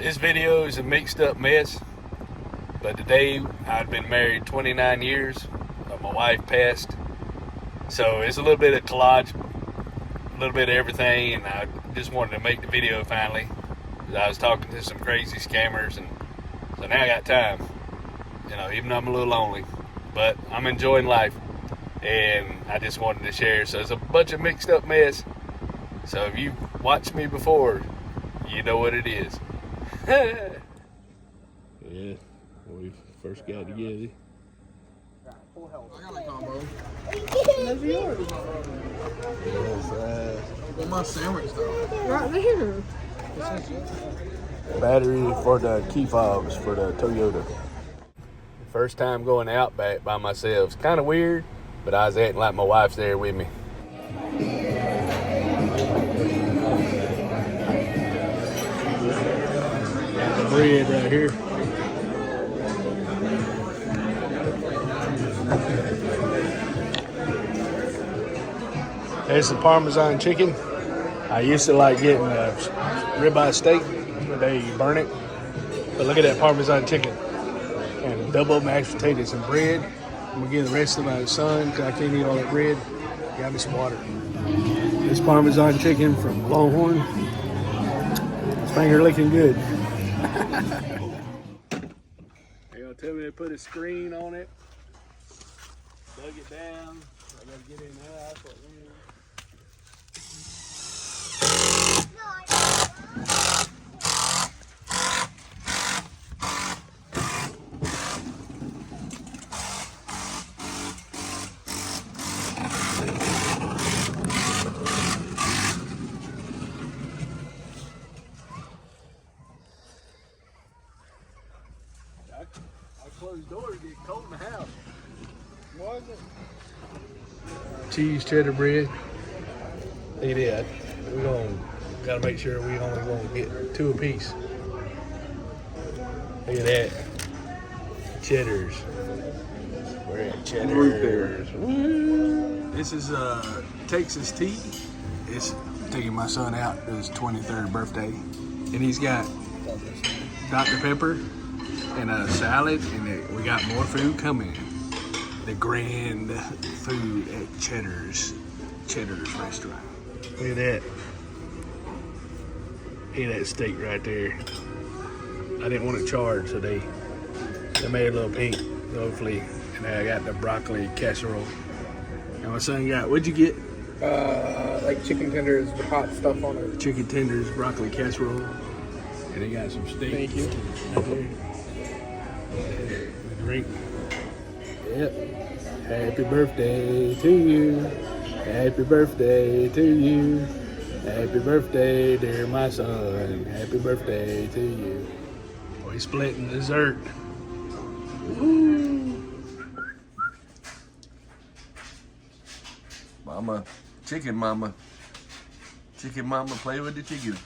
This video is a mixed up mess, but today I'd been married 29 years, but my wife passed. So it's a little bit of collage, a little bit of everything, and I just wanted to make the video finally. I was talking to some crazy scammers, and so now I got time. You know, even though I'm a little lonely, but I'm enjoying life, and I just wanted to share. So it's a bunch of mixed up mess. So if you watched me before, you know what it is. Yeah, when we first got together. I got a combo. That's yours. Where my sandwich though? Right there. Battery for the key fobs for the Toyota. First time going out back by myself. It's kind of weird, but I was acting like my wife's there with me. Bread right here. There's the Parmesan chicken. I used to like getting a ribeye steak, but they burn it. But look at that Parmesan chicken. And double mashed potatoes and bread. I'm gonna give the rest to my son because I can't eat all that bread. Got me some water. This Parmesan chicken from Longhorn. This finger looking good. They gonna tell me to put a screen on it. Dug it down. I gotta get in the house. I closed doors to get cold in the house. Was it? Cheese cheddar bread. Look at that. We gotta make sure we only gonna get 2 apiece. Look at that. Cheddars. We're at Cheddars. Woo. This is Texas tea. It's taking my son out to his 23rd birthday. And he's got Dr. Pepper and a salad, and we got more food coming. The grand food at Cheddar's restaurant. Look at that. Look at that steak right there. I didn't want to charge, so they made it a little pink, hopefully. And I got the broccoli casserole. And my son got, what'd you get? Like chicken tenders with hot stuff on it. Chicken tenders, broccoli casserole. And they got some steak. Thank you. Right there. Drink. Yep. Happy birthday to you. Happy birthday to you. Happy birthday, dear my son. Happy birthday to you. We splitting dessert. Woo. Mama, chicken mama. Chicken mama, play with the chicken.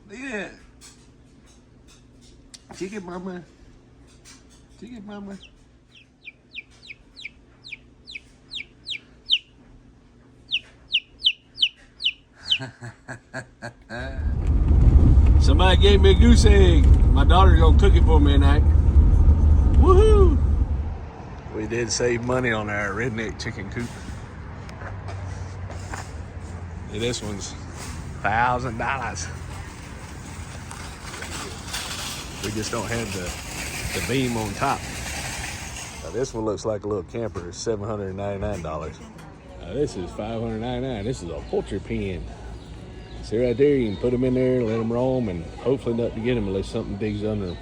Look at that. Chicken mama. Chicken mama. Somebody gave me a goose egg. My daughter's gonna cook it for me tonight. Woohoo! We did save money on our redneck chicken coop. Yeah, this one's $1,000. We just don't have the beam on top. Now this one looks like a little camper. It's $799. This is $599. This is a poultry pen. See right there, you can put them in there, let them roam, and hopefully nothing to get them unless something digs under them.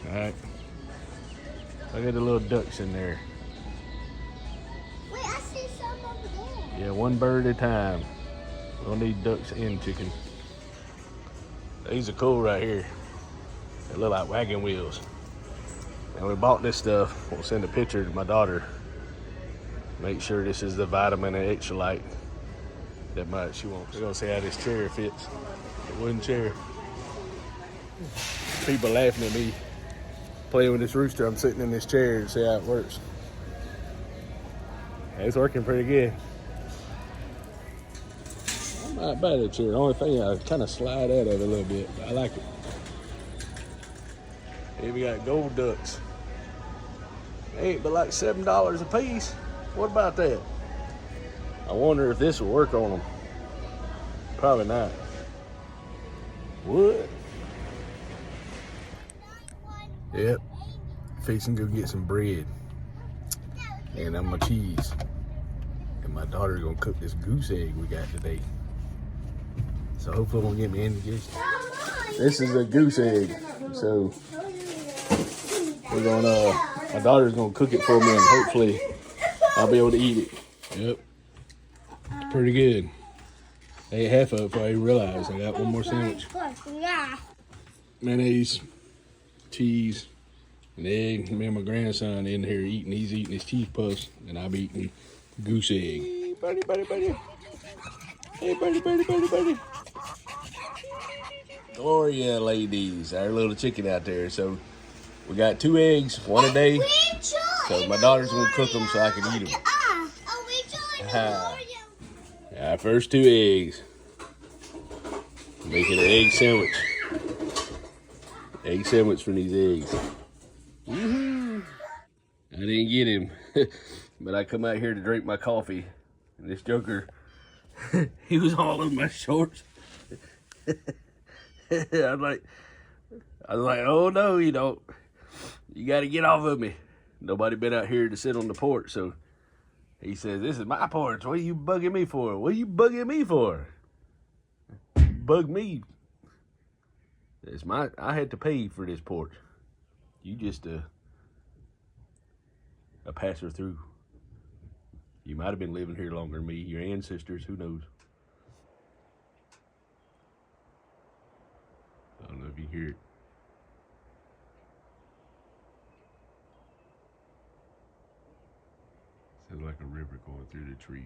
All right. Look at the little ducks in there. Wait, I see some over there. Yeah, one bird at a time. We don't need ducks and chicken. These are cool right here. They look like wagon wheels. And we bought this stuff. We'll send a picture to my daughter. Make sure this is the vitamin and extra light that much she wants. We're gonna see how this chair fits. The wooden chair. People laughing at me playing with this rooster. I'm sitting in this chair to see how it works. It's working pretty good. Not bad at chair. The only thing I kind of slide out of it a little bit. But I like it. Here we got gold ducks. They ain't but like $7 a piece. What about that? I wonder if this will work on them. Probably not. What? Yep. Fixing to go get some bread. And I'm my cheese. And my daughter's gonna cook this goose egg we got today. So hopefully it won't get me indigestion. This is a goose egg. So we're gonna, my daughter's gonna cook it for me and hopefully I'll be able to eat it. Yep. It's pretty good. I ate half of it before I realized I got one more sandwich. Mayonnaise, cheese, an egg. Me and my grandson in here eating. He's eating his cheese puffs and I'm eating goose egg. Hey, buddy, buddy, buddy. Hey, buddy, buddy, buddy, buddy. Gloria, ladies, our little chicken out there. So we got 2 eggs, 1 a day. So my daughter's gonna cook them so I can eat them. Our first 2 eggs. Making an egg sandwich. Egg sandwich from these eggs. Woohoo! I didn't get him, but I come out here to drink my coffee, and this joker, he was all in my shorts. I was like, oh no, you don't. You got to get off of me. Nobody been out here to sit on the porch, so he says, this is my porch. What are you bugging me for? What are you bugging me for? Bug me. It's I had to pay for this porch. You just a passer through. You might have been living here longer than me. Your ancestors, who knows? I don't know if you hear it. Sounds like a river going through the trees.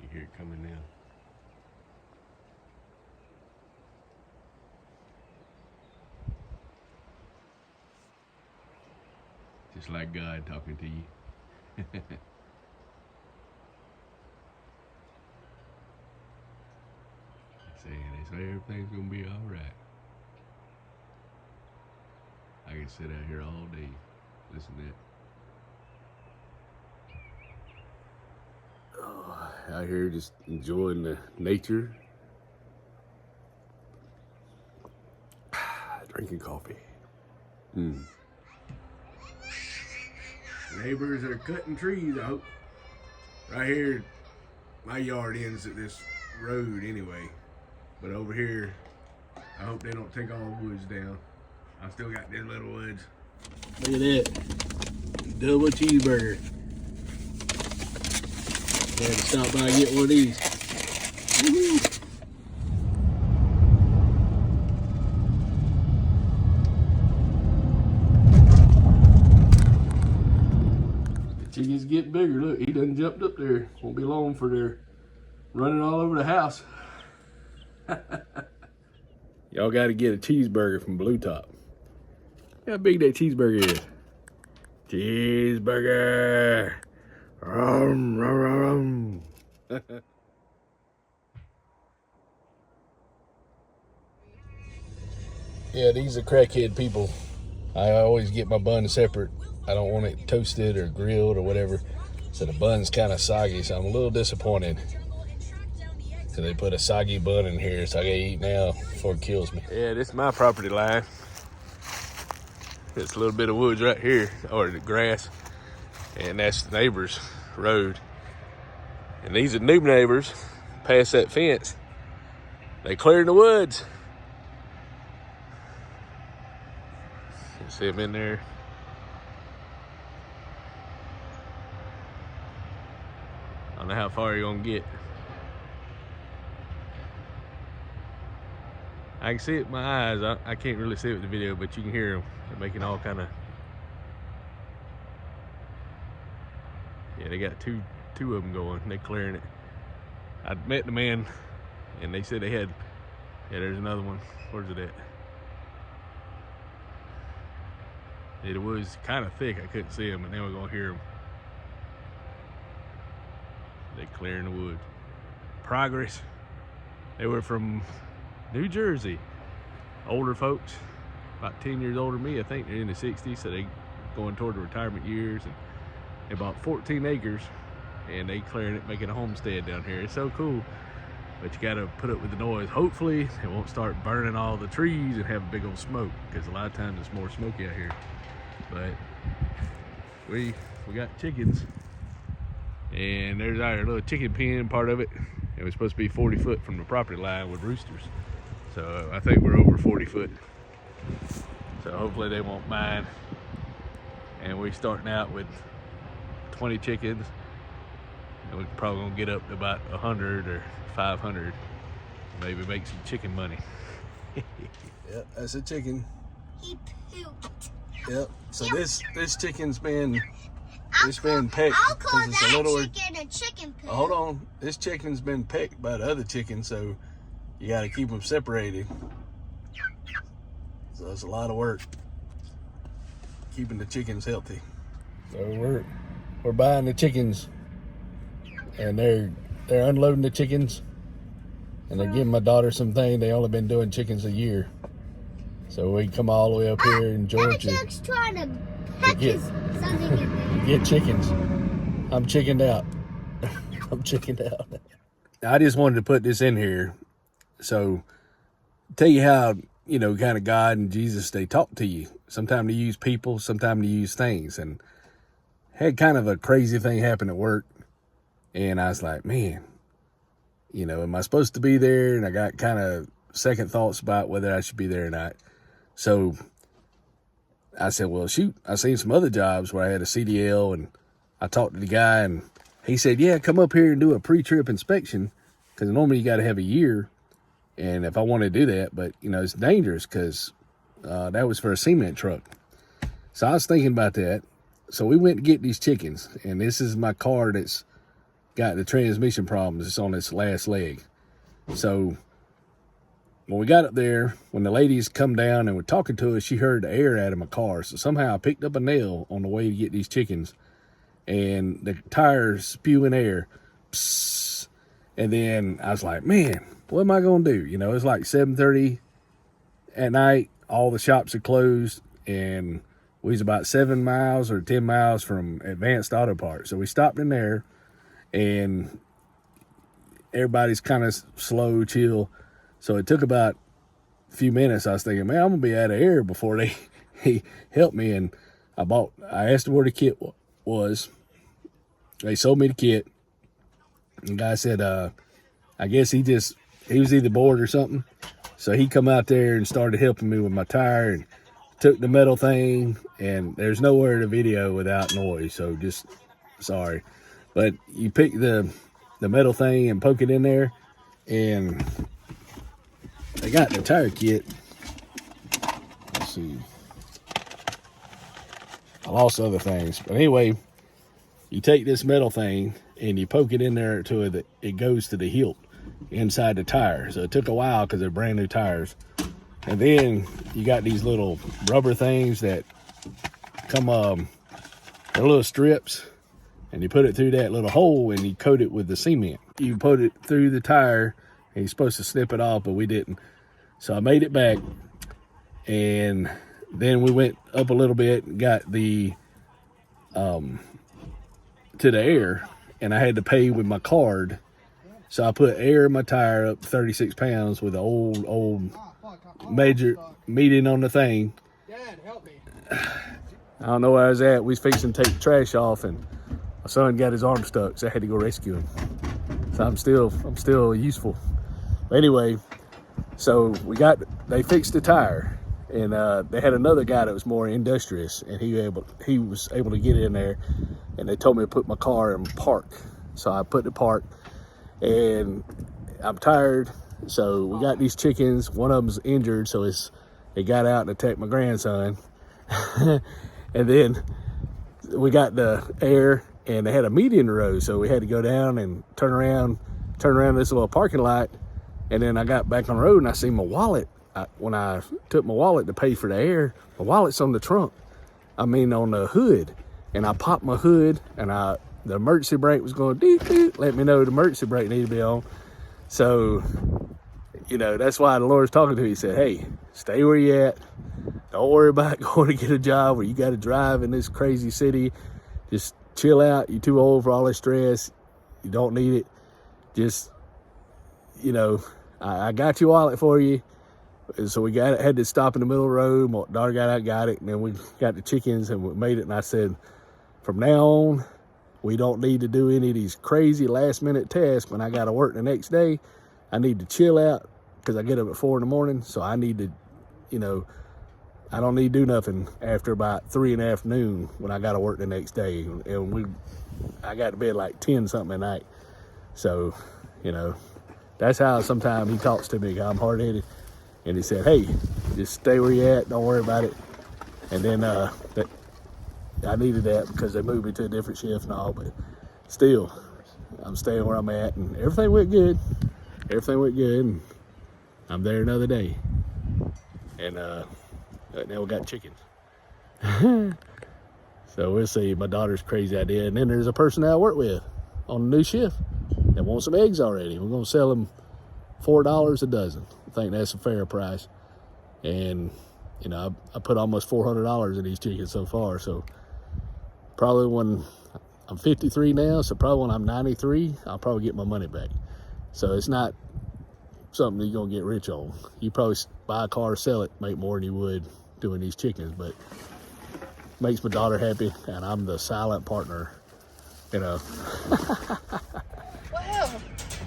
You hear it coming now. Just like God talking to you. They say everything's gonna be all right. I can sit out here all day, listen to it. Oh, out here just enjoying the nature. Drinking coffee. Neighbors are cutting trees out. Right here, my yard ends at this road anyway. But over here, I hope they don't take all the woods down. I still got these little woods. Look at that. Double cheeseburger. I had to stop by and get one of these. Woo-hoo. The chickens get bigger. Look, he done jumped up there. Won't be long for they're running all over the house. Y'all got to get a cheeseburger from Blue Top. Look how big that cheeseburger is. Cheeseburger. Rum, rum, rum. Yeah, these are crackhead people. I always get my bun separate. I don't want it toasted or grilled or whatever. So the bun's kind of soggy, so I'm a little disappointed. So they put a soggy bun in here, so I gotta eat now before it kills me. Yeah, this is my property line. It's a little bit of woods right here, or the grass, and that's the neighbor's road. And these are new neighbors past that fence. They cleared the woods. You see them in there. I don't know how far you're gonna get. I can see it with my eyes. I can't really see it with the video, but you can hear them. They're making all kind of... Yeah, they got two of them going. They're clearing it. I met the man, and they said they had Yeah, there's another one. Where's it at? It was kind of thick. I couldn't see them, and then we're gonna hear them. They clearing the woods. Progress. They were from New Jersey. Older folks, about 10 years older than me. I think they're in the 60s, so they going toward the retirement years. And they bought 14 acres, and they clearing it, making a homestead down here. It's so cool, but you gotta put up with the noise. Hopefully, it won't start burning all the trees and have a big old smoke, because a lot of times it's more smoky out here. But we got chickens, and there's our little chicken pen part of it. It was supposed to be 40 foot from the property line with roosters. So I think we're over 40 foot. So hopefully they won't mind. And we're starting out with 20 chickens. And we're probably gonna get up to about 100 or 500. Maybe make some chicken money. Yep, that's a chicken. He pooped. Yep. So this chicken's been pecked. I'll call 'cause it's a that little, chicken a chicken poop. hold on. This chicken's been pecked by the other chicken, so you got to keep them separated. So it's a lot of work keeping the chickens healthy. So we're buying the chickens, and they're unloading the chickens, and they're giving my daughter something. They only been doing chickens a year, so we come all the way up here in Georgia Jack's trying to peck get- something in there. to get chickens. I'm chickened out. I'm chickened out. I just wanted to put this in here. So, tell you how, kind of God and Jesus, they talk to you. Sometimes they use people, sometimes they use things. And had kind of a crazy thing happen at work. And I was like, man, am I supposed to be there? And I got kind of second thoughts about whether I should be there or not. So, I said, well, shoot, I seen some other jobs where I had a CDL, and I talked to the guy, and he said, yeah, come up here and do a pre-trip inspection, because normally you got to have a year. And if I want to do that, but it's dangerous, because that was for a cement truck. So I was thinking about that. So we went to get these chickens, and this is my car that's got the transmission problems. It's on its last leg. So when we got up there, when the ladies come down and were talking to us, she heard the air out of my car. So somehow I picked up a nail on the way to get these chickens, and the tires spewing air. Psst. And then I was like, man, what am I going to do? It's like 7:30 at night. All the shops are closed, and we was about 7 miles or 10 miles from Advanced Auto Parts. So we stopped in there, and everybody's kind of slow, chill. So it took about a few minutes. I was thinking, man, I'm going to be out of air before they helped me. And I asked them where the kit was. They sold me the kit. And the guy said, I guess he was either bored or something. So he come out there and started helping me with my tire and took the metal thing. And there's nowhere to video without noise. So just sorry. But you pick the metal thing and poke it in there, and I got the tire kit. Let's see. I lost other things. But anyway, you take this metal thing and you poke it in there to it goes to the hilt inside the tire. So it took a while because they're brand new tires. And then you got these little rubber things that come, they're little strips, and you put it through that little hole and you coat it with the cement. You put it through the tire, and you're supposed to snip it off, but we didn't. So I made it back, and then we went up a little bit and got the to the air, and I had to pay with my card. So I put air in my tire up 36 pounds with an old major meeting on the thing. Dad, help me. I don't know where I was at. We was fixing to take the trash off, and my son got his arm stuck, so I had to go rescue him. So I'm still useful. But anyway, so they fixed the tire, and they had another guy that was more industrious, and he was able to get in there, and they told me to put my car in park. So I put the park, and I'm tired. So we got these chickens. One of them's injured, so they got out and attacked my grandson. And then we got the air, and they had a median road, so we had to go down and turn around this little parking lot, And then I got back on the road and I seen my wallet. When I took my wallet to pay for the air, my wallet's on the trunk. On the hood. And I popped my hood and the emergency brake was going doot doot, let me know the emergency brake needed to be on. So, that's why the Lord's talking to me. He said, hey, stay where you at. Don't worry about going to get a job where you got to drive in this crazy city. Just chill out. You're too old for all this stress. You don't need it. Just, I got your wallet for you. And so we had to stop in the middle of the road. My daughter got out, got it, and then we got the chickens and we made it. And I said, from now on, we don't need to do any of these crazy last minute tasks. When I got to work the next day, I need to chill out because I get up at 4 in the morning. So I need to, I don't need to do nothing after about 3 in the afternoon when I got to work the next day. And I got to bed like 10 something at night. So, that's how sometimes he talks to me. I'm hard headed. And he said, hey, just stay where you at. Don't worry about it. And then I needed that because they moved me to a different shift and all. But still, I'm staying where I'm at. And everything went good. And I'm there another day. And now we got chickens. So we'll see. My daughter's crazy idea. And then there's a person that I work with on the new shift that wants some eggs already. We're going to sell them $4 a dozen. I think that's a fair price. And, I put almost $400 in these chickens so far. So probably when I'm 53 now, so probably when I'm 93, I'll probably get my money back. So it's not something that you're going to get rich on. You probably buy a car, sell it, make more than you would doing these chickens. But makes my daughter happy, and I'm the silent partner, Well,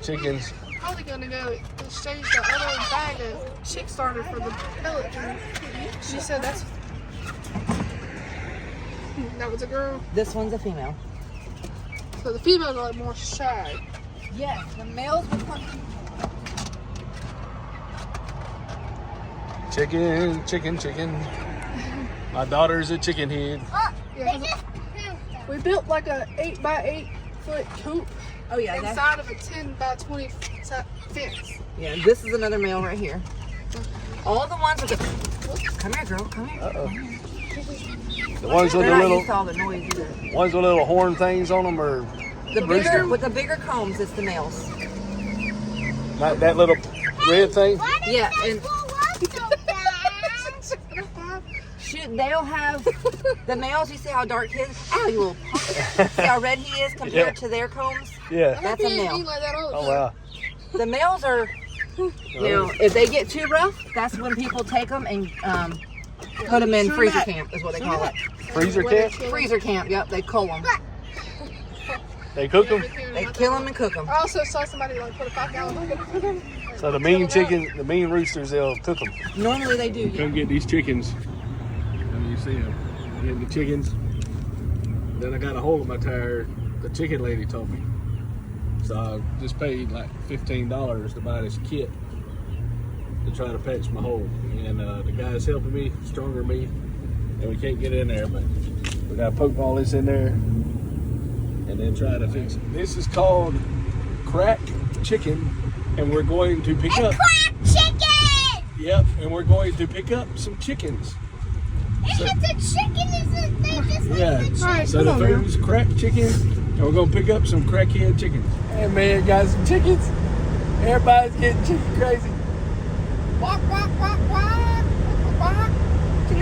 Chickens. I'm probably gonna go exchange the other bag of chick starter for the pellet. She said that was a girl. This one's a female. So the females are like more shy. Yes, the males would come. Chicken. My daughter's a chicken head. Yeah, we built like a 8x8 foot coop Oh yeah, that's, inside of a 10x20 fence. yeah. This is another male right here. All the ones with the. Come here, girl. Come here. The ones with They're the not little used to all the noise either. ones with little horn things on them, or The bigger with the bigger combs, it's the males. not that little red thing. Why did Yeah, they and- blow up so fast? Shoot, they'll have the males. You see how dark his? Ow, you little punk. See how red he is compared Yeah. to their combs? Yeah. That's a male. Like that all the Oh time. wow. The males are. Now, if they get too rough, that's when people take them and put them in freezer camp, is what they call it. Freezer camp. Freezer camp. Yep, they cull them. They cook them. They kill them and cook them. I also saw somebody like put a 5-gallon bucket for them. So the mean chicken, the mean roosters, they'll cook them. Normally they do. Yeah. Come get these chickens. And you see them. Getting the chickens. Then I got a hole in my tire. The chicken lady told me. So I just paid like $15 to buy this kit to try to patch my hole. And the guy's helping me, stronger than me, and we can't get in there, but we gotta poke all this in there and then try to fix it. This is called crack chicken, and we're going to pick up. Crack chicken! Yep, and we're going to pick up some chickens. It's a chicken, isn't they just like Yeah, the chicken? Alright, so come the on, girl. food's crack chicken, and we're gonna pick up some crackhead chickens. Hey man, got some chickens. Everybody's getting chicken crazy. Quack, quack, quack, quack, quack, quack.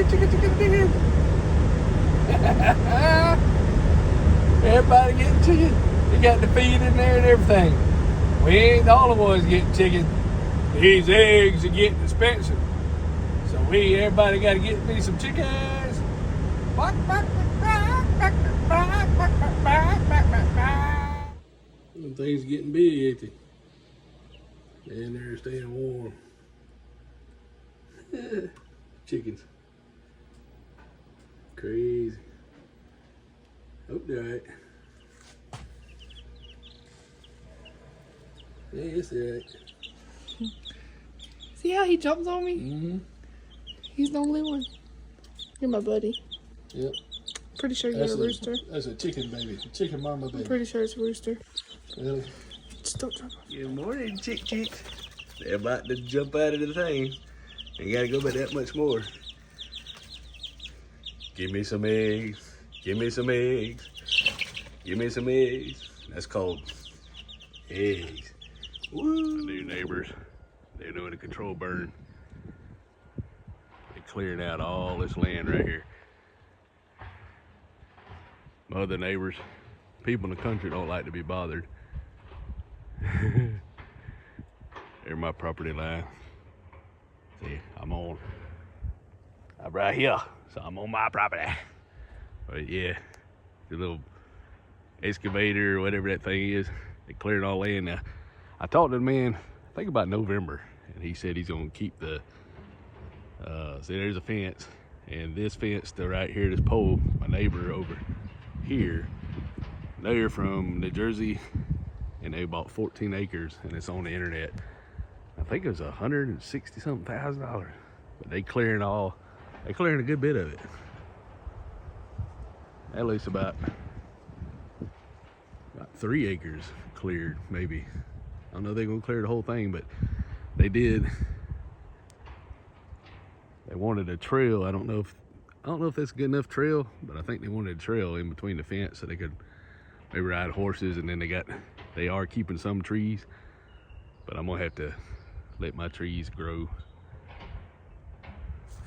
Chicken. Everybody getting chicken. You got the feed in there and everything. We ain't the only ones getting chicken. These eggs are getting expensive. So everybody got to get me some chickens. Them things getting big, ain't they? And they're staying warm. Chickens. Crazy. Hope they're alright. Yeah, it's alright. See how he jumps on me? Mm-hmm. He's the only one. You're my buddy. Yep. Pretty sure you're a rooster. That's a chicken baby. A chicken mama baby. I'm pretty sure it's a rooster. Really? Just don't jump on me. Good morning, chick. They're about to jump out of the thing. Ain't gotta go but that much more. Give me some eggs. Give me some eggs. Give me some eggs. That's called eggs. Woo. My new neighbors, they're doing a control burn. They're clearing out all this land right here. My other neighbors, people in the country don't like to be bothered. They're my property line. See, I'm right here, so I'm on my property. But yeah, the little excavator or whatever that thing is, they cleared all land. Now, I talked to the man, I think about November, and he said he's gonna keep the, see there's a fence, and this fence to right here, this pole, my neighbor over here, they're from New Jersey, and they bought 14 acres, and it's on the internet. I think it was $160-something thousand, but they clearing a good bit of it. At least about 3 acres cleared, maybe. I don't know if they're gonna clear the whole thing, but they did. They wanted a trail. I don't know if that's a good enough trail, but I think they wanted a trail in between the fence so they could maybe ride horses, and then they are keeping some trees, but I'm gonna have to let my trees grow,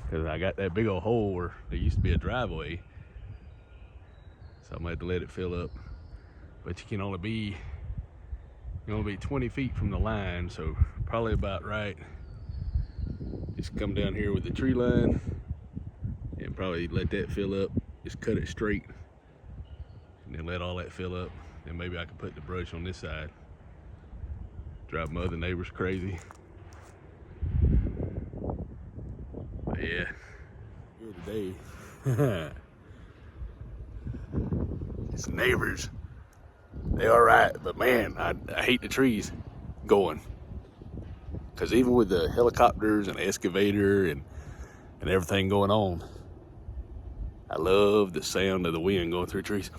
because I got that big old hole where there used to be a driveway, so I'm gonna have to let it fill up. But you can only be 20 feet from the line, so probably about right. Just come down here with the tree line and probably let that fill up. Just cut it straight and then let all that fill up. Then maybe I can put the brush on this side. Drive my other neighbors crazy. But yeah, here today. It's neighbors. They all right, but man, I hate the trees going. Because even with the helicopters and the excavator and everything going on, I love the sound of the wind going through trees.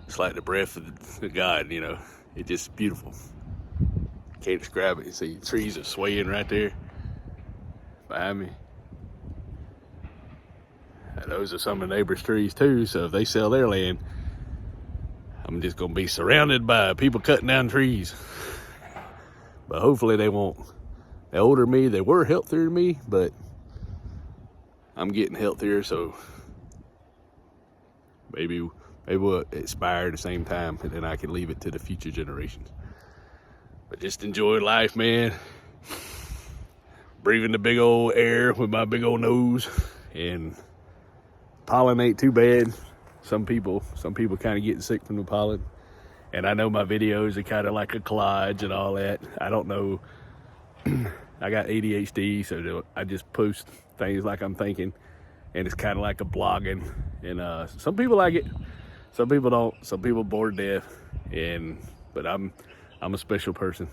It's like the breath of God, you know. It's just beautiful. Can't describe it. You see, trees are swaying right there behind me. And those are some of the neighbors' trees too, so if they sell their land, I'm just gonna be surrounded by people cutting down trees. But hopefully they won't. They're older than me, they were healthier than me, but I'm getting healthier, so maybe we'll expire at the same time, and then I can leave it to the future generations. But just enjoy life, man. Breathing the big old air with my big old nose, and pollen ain't too bad. Some people kind of getting sick from the pollen, and I know my videos are kind of like a collage and all that. I don't know. I got ADHD, so I just post things like I'm thinking, and it's kind of like a blogging. And some people like it, some people don't. Some people bored to death, but I'm a special person,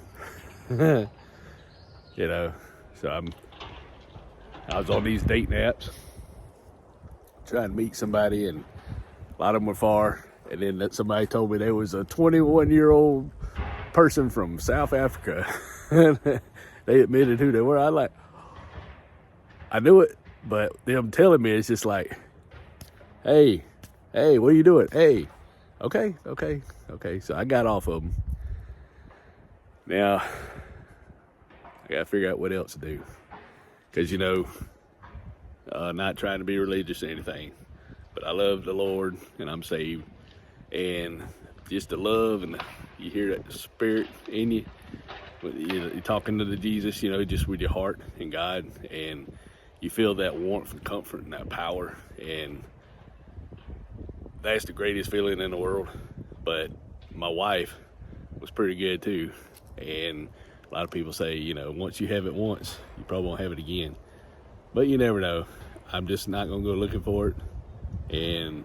you know. So I was on these dating apps trying to meet somebody, and a lot of them were far. And then somebody told me there was a 21-year-old person from South Africa. They admitted who they were. I knew it, but them telling me, it's just like, hey, what are you doing? Hey, okay. So I got off of them. Now, I gotta figure out what else to do. Because, you know, not trying to be religious or anything, but I love the Lord and I'm saved. And just the love, and you hear that spirit in you. You're talking to the Jesus, you know, just with your heart and God, and you feel that warmth and comfort and that power, and that's the greatest feeling in the world. But my wife was pretty good too, and a lot of people say, you know, once you have it once, you probably won't have it again, but you never know. I'm just not gonna go looking for it, and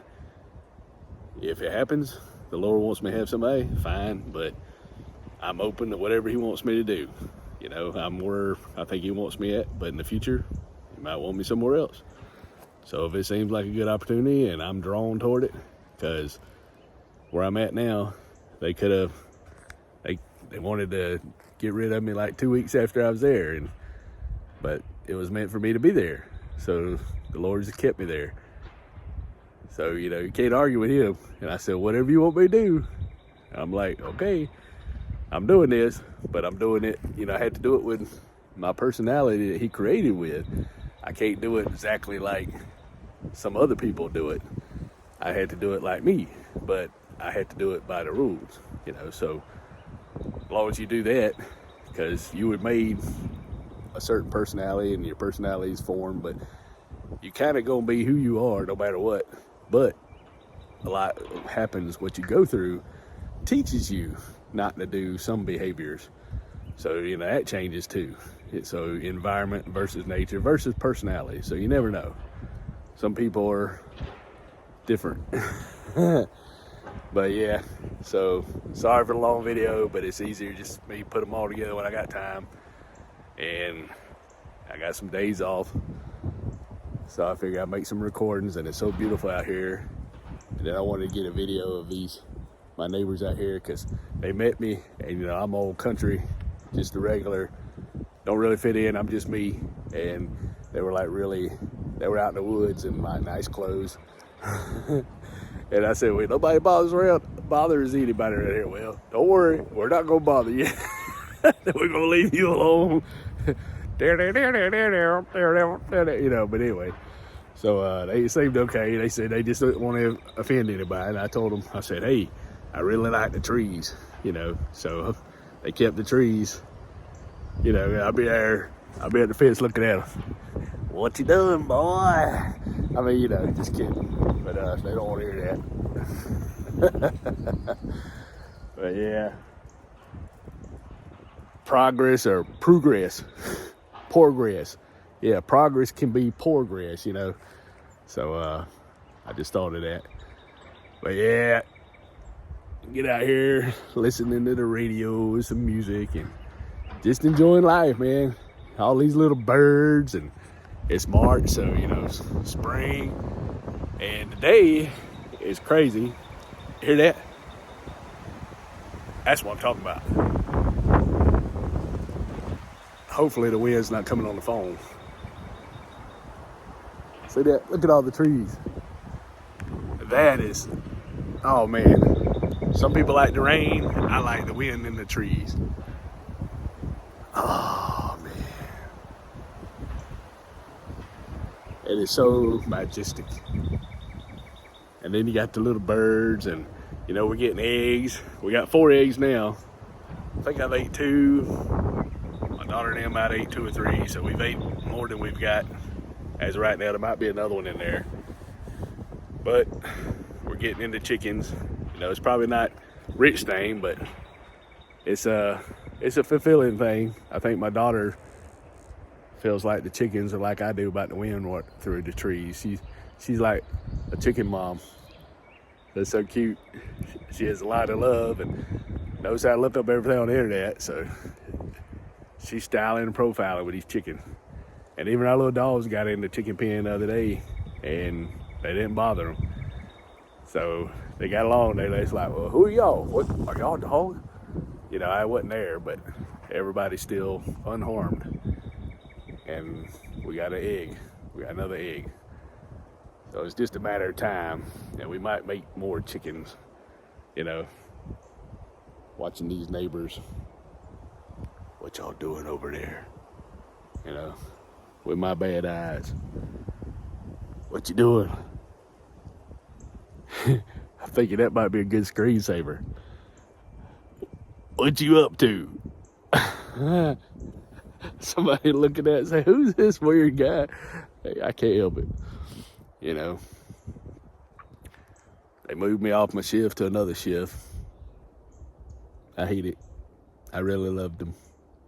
if it happens, the Lord wants me to have somebody, fine, but I'm open to whatever he wants me to do. You know, I'm where I think he wants me at, but in the future, he might want me somewhere else. So if it seems like a good opportunity and I'm drawn toward it, because where I'm at now, they they wanted to get rid of me like 2 weeks after I was there, but it was meant for me to be there. So the Lord just kept me there. So, you know, you can't argue with him. And I said, whatever you want me to do. And I'm like, okay, I'm doing this, but I'm doing it, you know, I had to do it with my personality that he created with. I can't do it exactly like some other people do it. I had to do it like me, but I had to do it by the rules, you know. So as long as you do that, because you were made a certain personality and your personality is formed, but you kind of gonna be who you are no matter what. But a lot happens, what you go through teaches you not to do some behaviors. So, you know, that changes too. So environment versus nature versus personality. So you never know. Some people are different. But yeah, so sorry for the long video, but it's easier just me put them all together when I got time. And I got some days off. So I figured I'd make some recordings, and it's so beautiful out here. And then I wanted to get a video of my neighbors out here, because they met me, and you know, I'm old country, just a regular, don't really fit in, I'm just me. And they were like they were out in the woods in my nice clothes. And I said, well, nobody bothers anybody right here. Well, don't worry, we're not gonna bother you. We're gonna leave you alone. You know, but anyway, so they seemed okay. They said they just didn't want to offend anybody. And I told them, I said, hey, I really like the trees, you know. So they kept the trees, you know. I'll be at the fence looking at them. What you doing, boy? I mean, you know, just kidding. But they don't want to hear that. But yeah, progress. Yeah, progress can be progress, you know. So I just thought of that. But yeah, get out here, listening to the radio with some music and just enjoying life, man. All these little birds, and it's March, so you know, spring. And today is crazy. Hear that? That's what I'm talking about. Hopefully the wind's not coming on the phone. See that? Look at all the trees. That is, oh man. Some people like the rain. I like the wind and the trees. Oh man. It is so majestic. And then you got the little birds, and you know, we're getting eggs. We got 4 eggs now. I think I've ate 2. My daughter and them might ate 2 or 3, so we've ate more than we've got. As of right now, there might be another one in there. But we're getting into chickens. You know, it's probably not rich thing, but it's a fulfilling thing. I think my daughter feels like the chickens are like I do about the wind through the trees. She's like a chicken mom. That's so cute. She has a lot of love and knows how to look up everything on the internet. So she's styling and profiling with these chickens. And even our little dogs got in the chicken pen the other day, and they didn't bother them. So they got along. They was like, well, who are y'all? What, are y'all dogs? You know, I wasn't there, but everybody's still unharmed. And we got an egg. We got another egg. So it's just a matter of time, and we might make more chickens, you know. Watching these neighbors. What y'all doing over there? You know, with my bad eyes. What you doing? I'm thinking that might be a good screensaver. What you up to? Somebody looking at it and say, who's this weird guy? Hey, I can't help it. You know, they moved me off my shift to another shift. I hate it. I really loved them.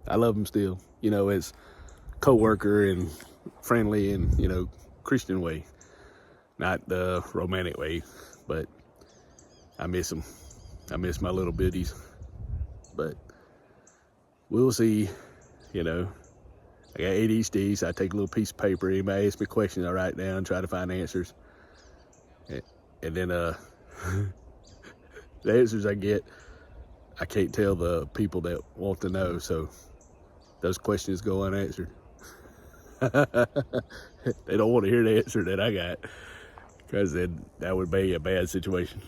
I love them still. You know, as co-worker and friendly and, you know, Christian way. Not the romantic way, but I miss them. I miss my little biddies. But we'll see, you know. I got ADHD, so I take a little piece of paper. Anybody asks me questions, I write down, try to find answers. And then the answers I get, I can't tell the people that want to know, so those questions go unanswered. They don't want to hear the answer that I got, because then that would be a bad situation.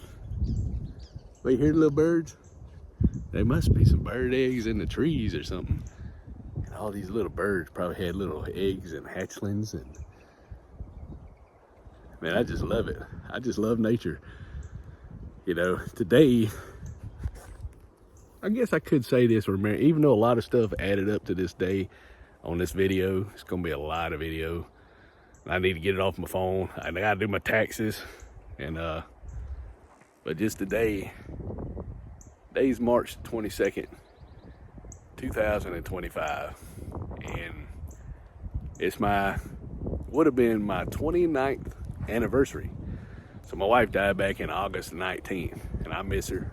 But you hear the little birds? There must be some bird eggs in the trees or something. And all these little birds probably had little eggs and hatchlings, and man, I just love it. I just love nature. You know, today, I guess I could say this, even though a lot of stuff added up to this day on this video, it's gonna be a lot of video. I need to get it off my phone. I gotta do my taxes, and but just today, today's March 22nd, 2025, and it's would have been my 29th anniversary. So my wife died back in August 19th, and I miss her.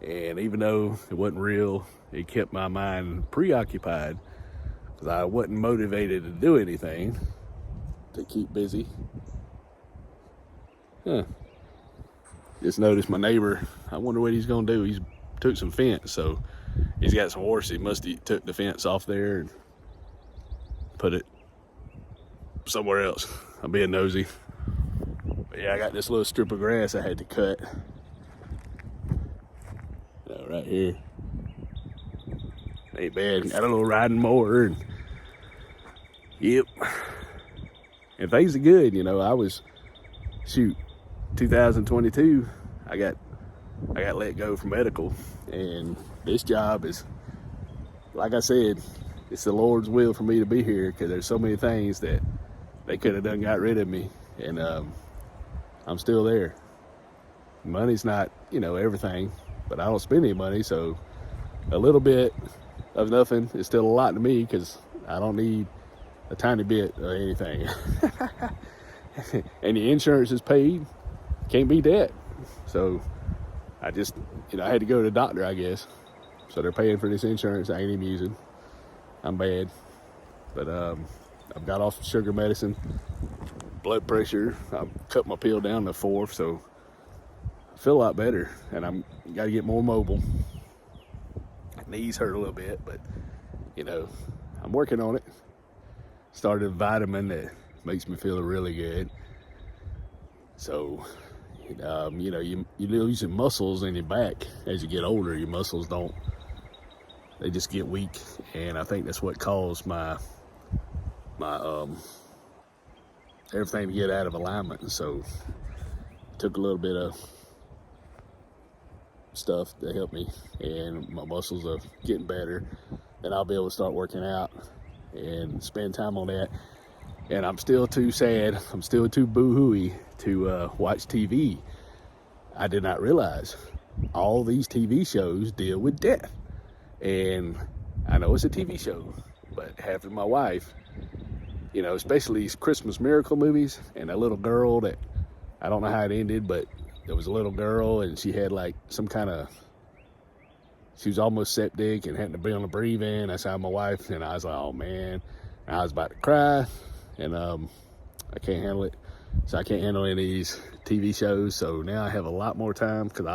And even though it wasn't real, it kept my mind preoccupied, because I wasn't motivated to do anything to keep busy. Just noticed my neighbor. I wonder what he's gonna do. He's took some fence, so he's got some horses. He must have took the fence off there and put it somewhere else. I'm being nosy. But yeah, I got this little strip of grass I had to cut. Right here. Ain't bad. Got a little riding mower, and yep. And things are good, you know. I was 2022, I got let go from medical, and this job is, like I said, it's the Lord's will for me to be here, because there's so many things that they could have done got rid of me, and I'm still there. Money's not, you know, everything, but I don't spend any money, so a little bit of nothing is still a lot to me, because I don't need a tiny bit of anything. And the insurance is paid, can't beat that. So I just, you know, I had to go to the doctor, I guess. So they're paying for this insurance I ain't even using. I'm bad. But I've got off sugar medicine, blood pressure. I've cut my pill down to 4, so I feel a lot better, and I'm got to get more mobile. Knees hurt a little bit, but you know, I'm working on it. Started a vitamin that makes me feel really good. So, you know, you lose your muscles in your back as you get older. Your muscles they just get weak, and I think that's what caused my everything to get out of alignment. And so, took a little bit of stuff to help me, and my muscles are getting better, and I'll be able to start working out and spend time on that. And I'm still too sad, I'm still too boo-hooey to watch TV. I did not realize all these TV shows deal with death, and I know it's a TV show, but having my wife, you know, especially these Christmas miracle movies, and a little girl that, I don't know how it ended, but there was a little girl, and she had like some kind of, she was almost septic and had to be on the breathe-in. I saw my wife, and I was like, oh man, and I was about to cry, and I can't handle it. So I can't handle any of these TV shows. So now I have a lot more time, because I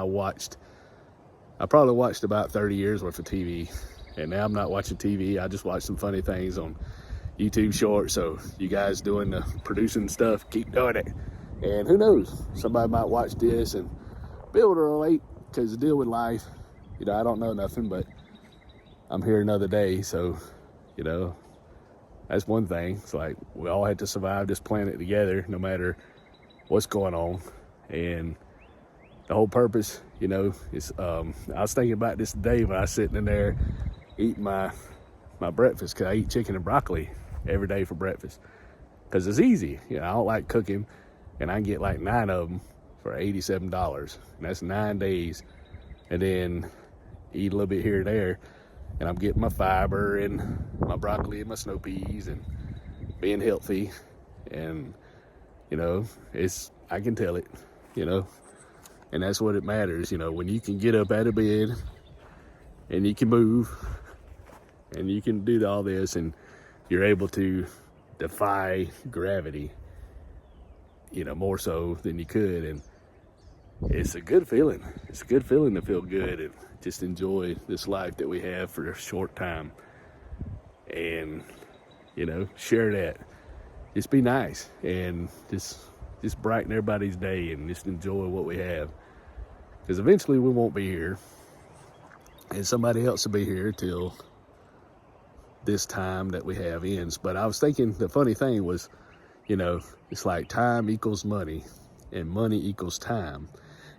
probably watched about 30 years worth of TV, and now I'm not watching TV. I just watch some funny things on YouTube Shorts. So you guys doing the producing stuff, keep doing it. And who knows, somebody might watch this and be able to relate, because to deal with life, you know, I don't know nothing, but I'm here another day. So, you know, that's one thing. It's like we all had to survive this planet together, no matter what's going on. And the whole purpose, you know, is I was thinking about this today when I was sitting in there eating my breakfast, because I eat chicken and broccoli every day for breakfast, because it's easy. You know, I don't like cooking. And I can get like 9 of them for $87. And that's 9 days. And then eat a little bit here and there. And I'm getting my fiber and my broccoli and my snow peas and being healthy. And, you know, I can tell it, you know. And that's what it matters, you know, when you can get up out of bed and you can move and you can do all this, and you're able to defy gravity, you know, more so than you could. And it's a good feeling. It's a good feeling to feel good and just enjoy this life that we have for a short time. And, you know, share that. Just be nice and just brighten everybody's day and just enjoy what we have. Because eventually we won't be here. And somebody else will be here till this time that we have ends. But I was thinking the funny thing was, you know, it's like time equals money and money equals time.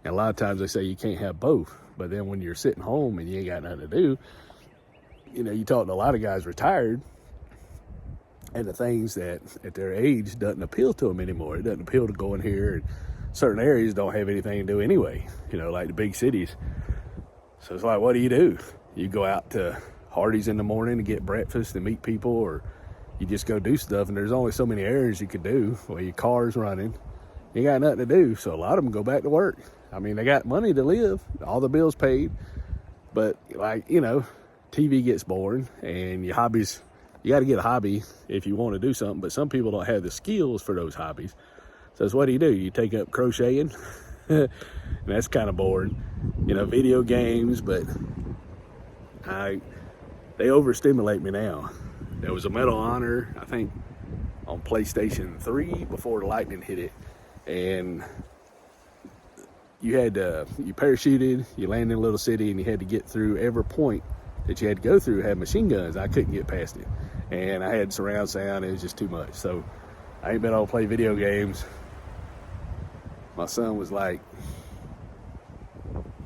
And a lot of times they say you can't have both. But then when you're sitting home and you ain't got nothing to do, you know, you talk to a lot of guys retired, and the things that at their age doesn't appeal to them anymore. It doesn't appeal to going here, and certain areas don't have anything to do anyway, you know, like the big cities. So it's like, what do? You go out to Hardee's in the morning to get breakfast and meet people, or you just go do stuff, and there's only so many areas you could do. Well, your car's running, you got nothing to do, so a lot of them go back to work. I mean, they got money to live, all the bills paid, but like, you know, TV gets boring, and your hobbies, you got to get a hobby if you want to do something, but some people don't have the skills for those hobbies. So it's what do? You take up crocheting, and that's kind of boring. You know, video games, but they overstimulate me now. There was a Medal of Honor, I think, on PlayStation 3 before the lightning hit it, and you parachuted, you landed in a little city, and you had to get through every point that you had to go through. Had machine guns. I couldn't get past it, and I had surround sound. It was just too much. So I ain't been able to play video games. My son was like,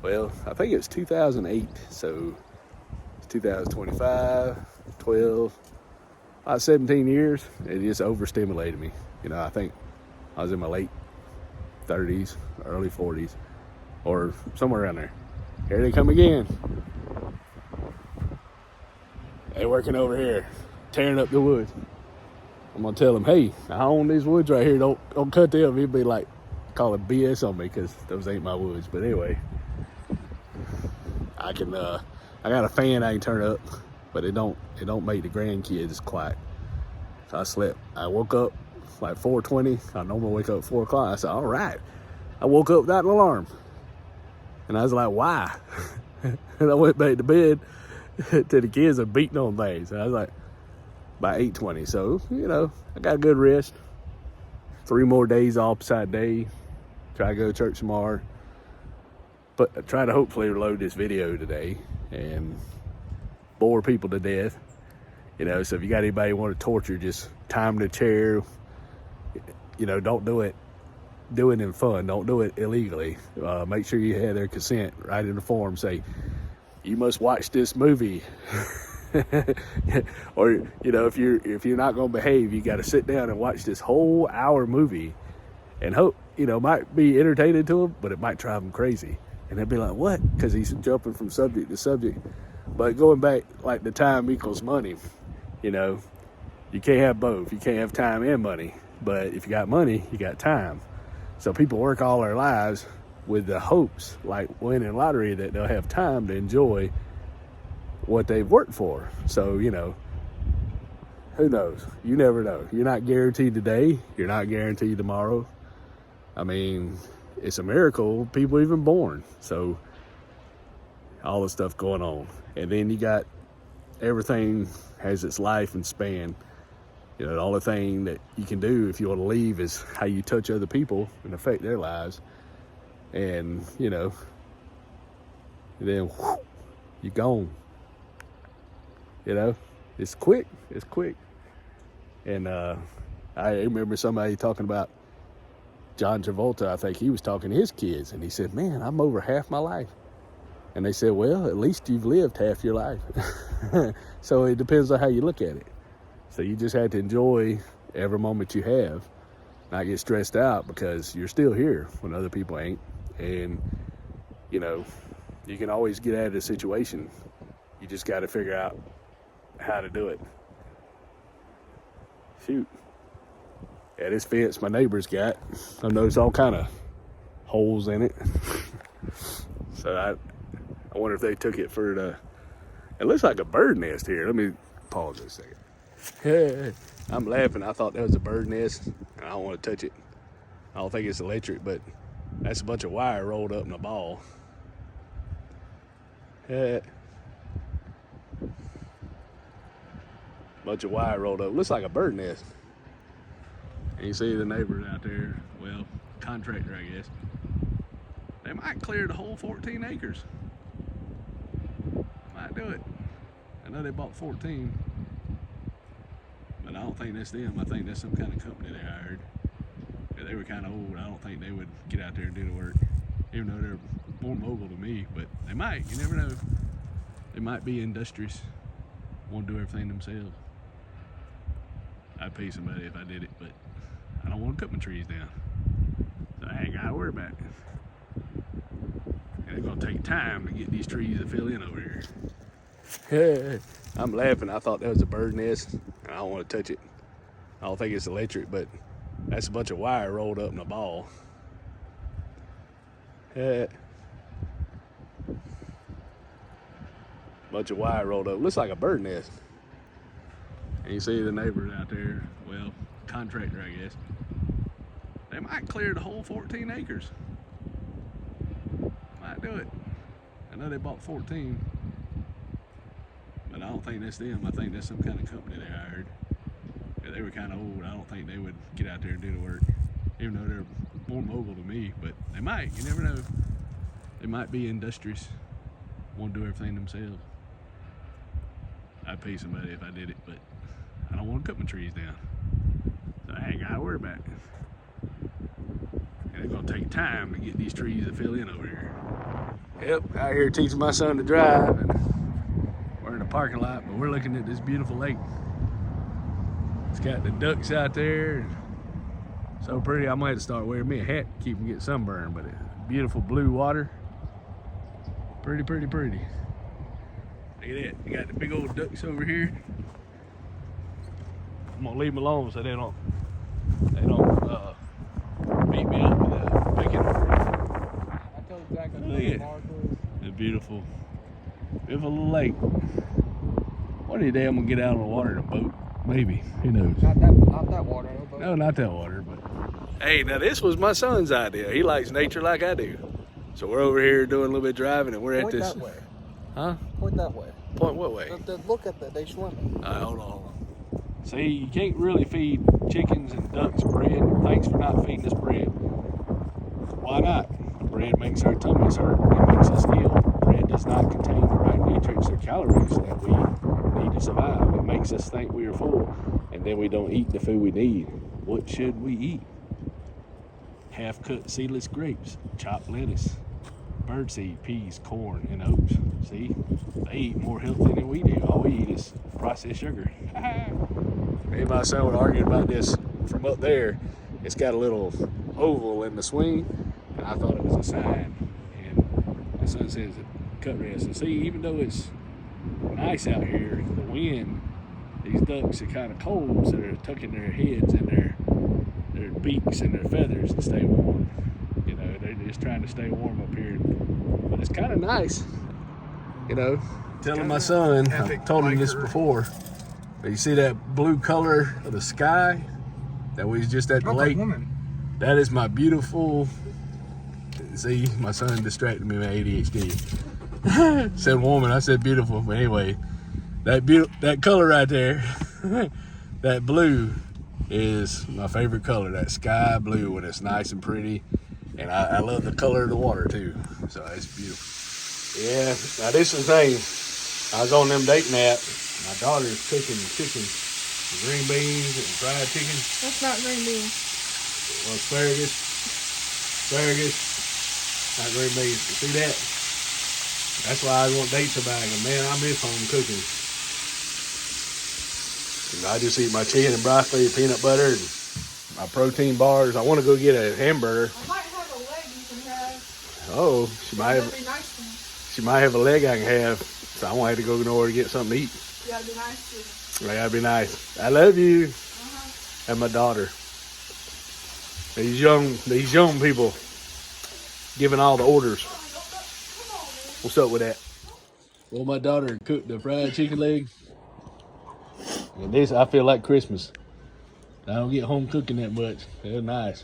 well, I think it was 2008, so it's 2025, 12, about 17 years. It just overstimulated me. You know, I think I was in my late 30s, early 40s, or somewhere around there. Here they come again. They working over here, tearing up the woods. I'm gonna tell them, hey, I own these woods right here. Don't cut them. He'd be like, calling BS on me because those ain't my woods. But anyway, I got a fan I can turn up, but it don't make the grandkids quiet. So I woke up like 4:20. I normally wake up at 4 o'clock. I said, all right. I woke up without an alarm. And I was like, why? And I went back to bed till the kids are beating on things. And I was like, by 8:20. So, you know, I got a good rest. 3 more days off beside day. Try to go to church tomorrow. But I try to hopefully load this video today and bore people to death. You know, so if you got anybody who want to torture, just time the chair. You know, don't do it. Do it in fun. Don't do it illegally. Make sure you have their consent. Write in the form. Say, you must watch this movie. Or, you know, if you're not going to behave, you got to sit down and watch this whole hour movie and hope, you know, might be entertaining to them, but it might drive them crazy. And they'll be like, what? Because he's jumping from subject to subject. But going back, like the time equals money, you know, you can't have both. You can't have time and money. But if you got money, you got time. So people work all their lives with the hopes, like winning lottery, that they'll have time to enjoy what they've worked for. So, you know, who knows? You never know. You're not guaranteed today. You're not guaranteed tomorrow. I mean, it's a miracle people even born. So all the stuff going on. And then you got everything has its life and span. You know, the only thing that you can do if you want to leave is how you touch other people and affect their lives. And, you know, then whoosh, you're gone. You know, it's quick. It's quick. And I remember somebody talking about John Travolta. I think he was talking to his kids, and he said, man, I'm over half my life. And they said, well, at least you've lived half your life. So it depends on how you look at it. So you just have to enjoy every moment you have, not get stressed out because you're still here when other people ain't. And, you know, you can always get out of the situation. You just got to figure out how to do it. Shoot. Yeah, this fence my neighbor's got, I noticed all kind of holes in it. So I wonder if they took it for the, it looks like a bird nest here. Let me pause this a second. I'm laughing. I thought that was a bird nest. I don't want to touch it. I don't think it's electric, but That's a bunch of wire rolled up in a ball. Yeah. Bunch of wire rolled up. Looks like a bird nest. And you see the neighbors out there. Well, contractor, I guess. They might clear the whole 14 acres. Might do it. I know they bought 14. But I don't think that's them. I think that's some kind of company they hired. Yeah, they were kind of old. I don't think they would get out there and do the work. Even though they're more mobile to me. But they might. You never know. They might be industrious. Want to do everything themselves. I'd pay somebody if I did it, but I don't want to cut my trees down. So I ain't got to worry about it. And it's going to take time to get these trees to fill in over here. I'm laughing. I thought that was a bird nest. And I don't want to touch it. I don't think it's electric, but that's a bunch of wire rolled up in a ball. Bunch of wire rolled up. Looks like a bird nest. And you see the neighbors out there. Well, contractor, I guess. They might clear the whole 14 acres. Might do it. I know they bought 14. But I don't think that's them. I think that's some kind of company they hired. Yeah, they were kind of old. I don't think they would get out there and do the work. Even though they're more mobile to me. But they might. You never know. They might be industrious. Want to do everything themselves. I'd pay somebody if I did it, but I don't want to cut my trees down. So I ain't got to worry about it. And it's going to take time to get these trees to fill in over here. Yep, out here teaching my son to drive. And we're in the parking lot, but we're looking at this beautiful lake. It's got the ducks out there. So pretty, I might have to start wearing me a hat to keep from getting sunburned, but it's beautiful blue water. Pretty, pretty, pretty. Look at that. You got the big old ducks over here. I'm gonna leave them alone so they don't beat me up with a bacon. I tell exactly Look at it. It's beautiful. Beautiful little lake. One of these days I'm gonna get out on the water in a boat. Maybe. Who knows? Not that water. No, not that water, but. Hey, now this was my son's idea. He likes nature like I do. So we're over here doing a little bit of driving and we're at this. Point that way. Huh? Point that way. Point what way? Look at that. They swimming. All right, hold on. See, you can't really feed chickens and ducks bread. Thanks for not feeding us bread. Why not? Bread makes our tummies hurt. It makes us ill. Bread does not contain the right nutrients or calories that we need to survive. It makes us think we are full, and then we don't eat the food we need. What should we eat? Half-cut seedless grapes, chopped lettuce, birdseed, peas, corn, and oats. See, they eat more healthy than we do. All we eat is processed sugar. Me and my son were arguing about this from up there. It's got a little oval in the swing, and I thought it was a sign. And my son says cut rest. And see, even though it's nice out here, the wind, these ducks are kind of cold, so they're tucking their heads in their beaks and their feathers to stay warm. You know, they're just trying to stay warm up here. But it's kind of nice, you know. Telling my son, I've told him this before, but you see that blue color of the sky that was just at the lake? That is my beautiful, see, my son distracted me with ADHD. Said woman, I said beautiful, but anyway, that color right there, that blue is my favorite color, that sky blue when it's nice and pretty. And I love the color of the water too, so it's beautiful. Yeah, now this is the thing. I was on them date nap. My daughter's cooking chicken, green beans and fried chicken. That's not green beans. Well, asparagus, not green beans. You see that? That's why I want dates about it. Man, I miss home cooking. And I just eat my chicken and broccoli, peanut butter, and my protein bars. I want to go get a hamburger. I might have a leg you can have. Oh, she might That'd be nice to me. She might have a leg I can have, so I won't have to go nowhere to get something to eat. You gotta be nice to me. That'd be nice. I love you. And my daughter. These young people giving all the orders. What's up with that? Well, my daughter cooked the fried chicken leg. And this, I feel like Christmas. I don't get home cooking that much. They're nice.